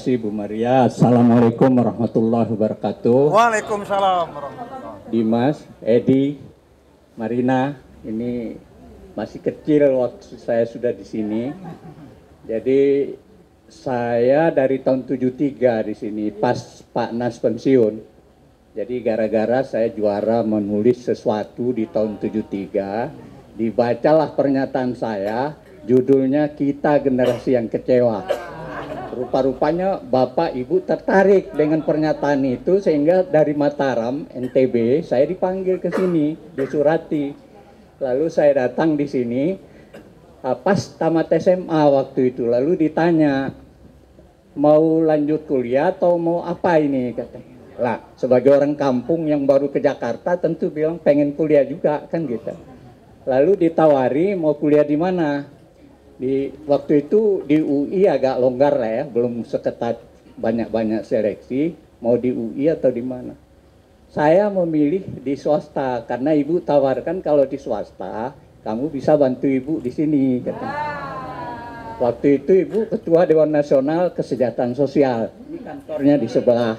kasih Bu Maria. Assalamualaikum warahmatullahi wabarakatuh. Waalaikumsalam warahmatullahi wabarakatuh. Dimas, Edi, Marina, ini masih kecil waktu saya sudah di sini. Jadi saya dari tahun 73 di sini pas Pak Nas pensiun. Jadi gara-gara saya juara menulis sesuatu di tahun 73, dibacalah pernyataan saya, judulnya Kita Generasi Yang Kecewa. Rupa-rupanya Bapak Ibu tertarik dengan pernyataan itu sehingga dari Mataram, NTB, saya dipanggil ke sini, disurati. Lalu saya datang di sini pas tamat SMA waktu itu. Lalu ditanya, mau lanjut kuliah atau mau apa ini katanya. Lah, sebagai orang kampung yang baru ke Jakarta tentu bilang pengen kuliah juga kan gitu. Lalu ditawari mau kuliah di mana? Waktu itu di UI agak longgar lah ya, belum seketat banyak-banyak seleksi, mau di UI atau di mana. Saya memilih di swasta karena ibu tawarkan kalau di swasta kamu bisa bantu ibu di sini katanya. Waktu itu ibu ketua Dewan Nasional Kesejahteraan Sosial, ini kantornya di sebelah.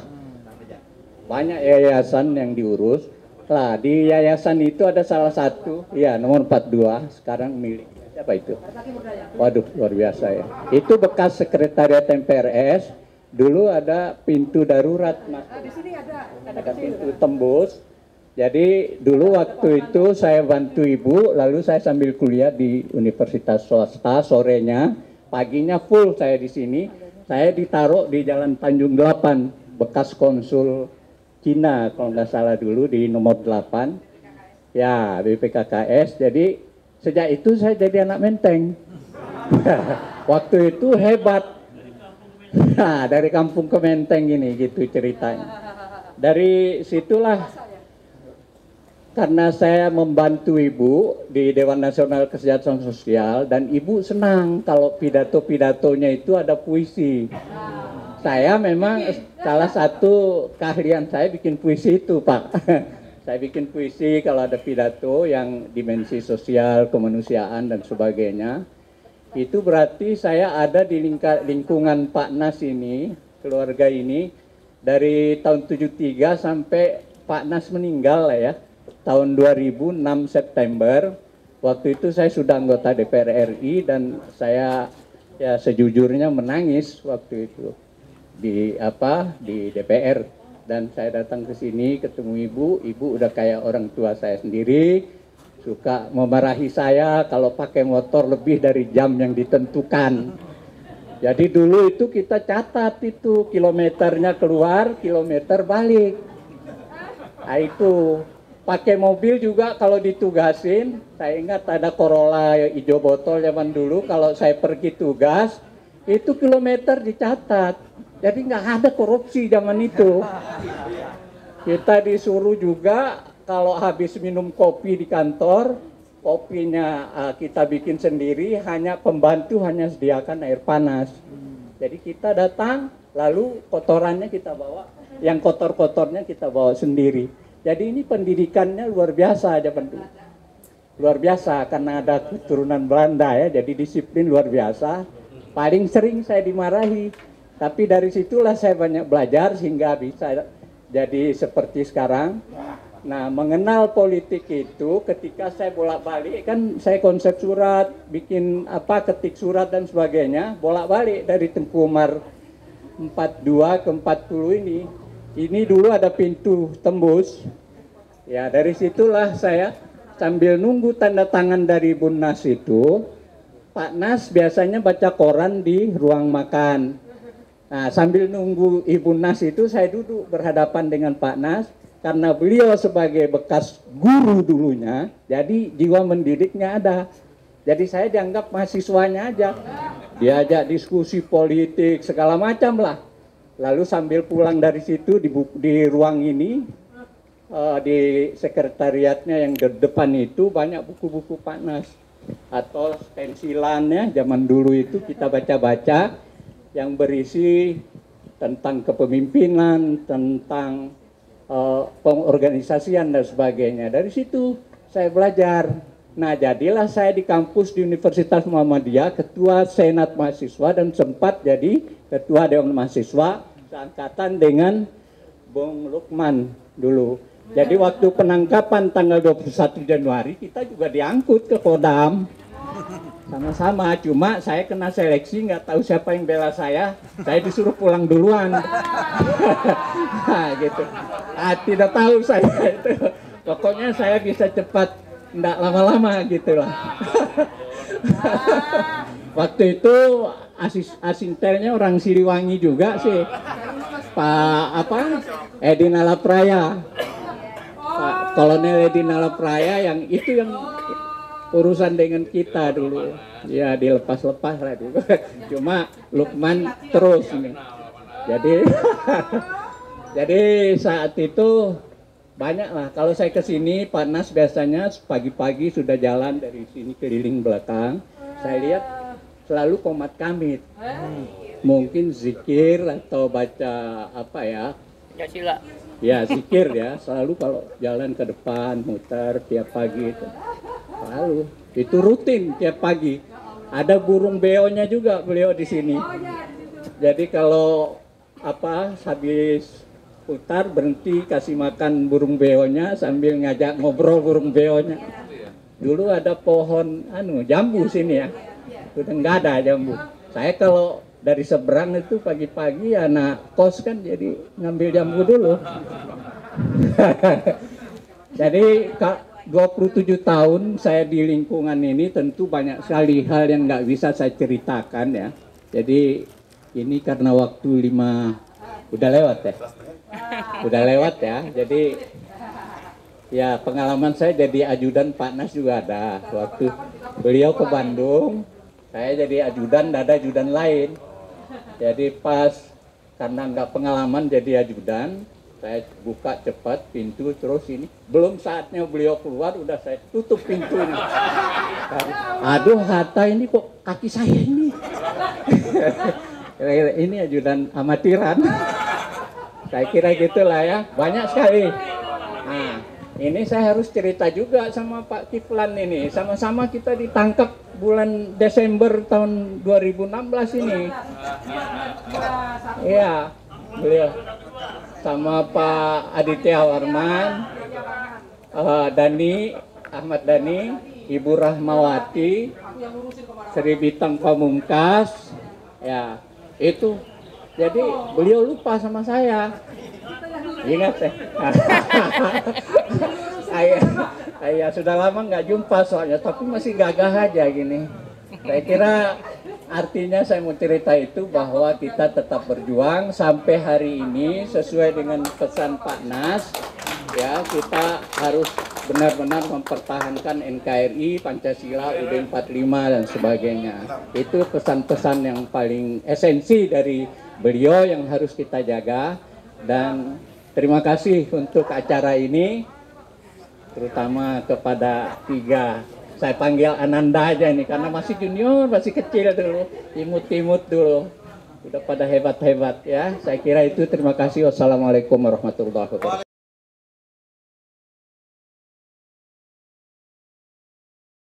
Banyak yayasan yang diurus. Lah di yayasan itu ada salah satu, ya nomor 42 sekarang milik. Siapa itu? Waduh, luar biasa ya. Itu bekas sekretariat MPRS. Dulu ada pintu darurat, Mas. Di sini ada Pintu tembus. Jadi dulu waktu itu saya bantu ibu, lalu saya sambil kuliah di universitas swasta sorenya, paginya full saya di sini. Saya ditaruh di Jalan Tanjung 8, bekas konsul Cina kalau nggak salah dulu di nomor 8. Ya, BPKKS. Jadi sejak itu saya jadi anak Menteng. Waktu itu hebat. Nah, dari kampung ke Menteng ini gitu ceritanya. Dari situlah karena saya membantu ibu di Dewan Nasional Kesejahteraan Sosial dan ibu senang kalau pidato-pidatonya itu ada puisi. Saya memang salah satu keahlian saya bikin puisi itu, Pak. Saya bikin puisi kalau ada pidato yang dimensi sosial, kemanusiaan, dan sebagainya. Itu berarti saya ada di lingkungan Pak Nas ini, keluarga ini, dari tahun 73 sampai Pak Nas meninggal lah ya. Tahun 2006 September, waktu itu saya sudah anggota DPR RI dan saya ya sejujurnya menangis waktu itu di DPR. Dan saya datang ke sini ketemu ibu udah kayak orang tua saya sendiri, suka memarahi saya kalau pakai motor lebih dari jam yang ditentukan. Jadi dulu itu kita catat itu kilometernya keluar, kilometer balik. Nah itu pakai mobil juga kalau ditugasin, saya ingat ada Corolla hijau botol zaman dulu, kalau saya pergi tugas itu kilometer dicatat. Jadi nggak ada korupsi zaman itu. Kita disuruh juga kalau habis minum kopi di kantor, kopinya kita bikin sendiri, hanya pembantu hanya sediakan air panas. Jadi kita datang, lalu kotorannya kita bawa, yang kotor-kotornya kita bawa sendiri. Jadi ini pendidikannya luar biasa zaman dulu. Luar biasa karena ada keturunan Belanda ya, jadi disiplin luar biasa. Paling sering saya dimarahi. Tapi dari situlah saya banyak belajar sehingga bisa jadi seperti sekarang. Nah, mengenal politik itu ketika saya bolak-balik kan saya konsep surat, bikin ketik surat dan sebagainya, bolak-balik dari Tengku Umar 42 ke 40 ini. Ini dulu ada pintu tembus. Ya, dari situlah saya sambil nunggu tanda tangan dari Bu Nas itu, Pak Nas biasanya baca koran di ruang makan. Nah, sambil nunggu Ibu Nas itu saya duduk berhadapan dengan Pak Nas karena beliau sebagai bekas guru dulunya, jadi jiwa mendidiknya ada. Jadi saya dianggap mahasiswanya aja, diajak diskusi politik segala macam lah. Lalu sambil pulang dari situ di ruang ini, di sekretariatnya yang di depan itu banyak buku-buku Pak Nas atau stensilannya zaman dulu itu kita baca-baca, yang berisi tentang kepemimpinan, tentang pengorganisasian dan sebagainya. Dari situ saya belajar. Nah, jadilah saya di kampus di Universitas Muhammadiyah, ketua senat mahasiswa dan sempat jadi ketua Dewan Mahasiswa seangkatan dengan Bung Lukman dulu. Jadi waktu penangkapan tanggal 21 Januari kita juga diangkut ke Kodam. Sama-sama, cuma saya kena seleksi, nggak tahu siapa yang bela saya disuruh pulang duluan. Nah, gitu. Tidak tahu saya itu. Pokoknya saya bisa cepat, nggak lama-lama gitulah. Waktu itu asintelnya orang Siliwangi juga sih, Edi Nalapraya, Pak Kolonel Edi Nalapraya yang itu yang urusan dengan kita dulu, ya dilepas-lepas lah dulu. Cuma Lukman terus nih. Jadi saat itu banyak lah. Kalau saya ke sini panas biasanya pagi-pagi sudah jalan dari sini keliling belakang. Saya lihat selalu komat kamit. Mungkin zikir atau baca apa ya? Pancasila. Ya zikir ya. Selalu kalau jalan ke depan muter tiap pagi itu. Lalu itu rutin tiap pagi. Ada burung beonya juga beliau di sini. Jadi kalau habis putar berhenti kasih makan burung beonya sambil ngajak ngobrol burung beonya. Dulu ada pohon jambu sini ya. Udah nggak ada jambu. Saya kalau dari seberang itu pagi-pagi anak kos kan jadi ngambil jambu dulu. Jadi 27 tahun saya di lingkungan ini tentu banyak sekali hal yang nggak bisa saya ceritakan ya. Jadi ini karena waktu udah lewat ya. Udah lewat ya. Jadi ya pengalaman saya jadi ajudan Pak Nas juga ada. Waktu beliau ke Bandung, saya jadi ajudan, ada ajudan lain. Jadi pas karena nggak pengalaman jadi ajudan, saya buka cepat pintu terus ini. Belum saatnya beliau keluar, udah saya tutup pintunya. Aduh, Hatta ini kok kaki saya ini. Ini ajudan amatiran. Saya kira gitulah ya, banyak sekali. Nah, ini saya harus cerita juga sama Pak Kiflan ini. Sama-sama kita ditangkap bulan Desember tahun 2016 ini. Iya, beliau sama Pak Aditya Warman, Ahmad Dhani, Ibu Rahmawati, Sri Bintang Pamungkas, ya itu. Jadi beliau lupa sama saya. Ingat ya. saya sudah lama nggak jumpa soalnya, tapi masih gagah aja gini. Saya kira artinya saya mau cerita itu bahwa kita tetap berjuang sampai hari ini sesuai dengan pesan Pak Nas. Ya, kita harus benar-benar mempertahankan NKRI, Pancasila, UUD 45 dan sebagainya. Itu pesan-pesan yang paling esensi dari beliau yang harus kita jaga. Dan terima kasih untuk acara ini, terutama kepada saya panggil Ananda aja nih karena masih junior, masih kecil dulu, imut-imut dulu, udah pada hebat-hebat ya. Saya kira itu, terima kasih. Wassalamualaikum warahmatullahi wabarakatuh.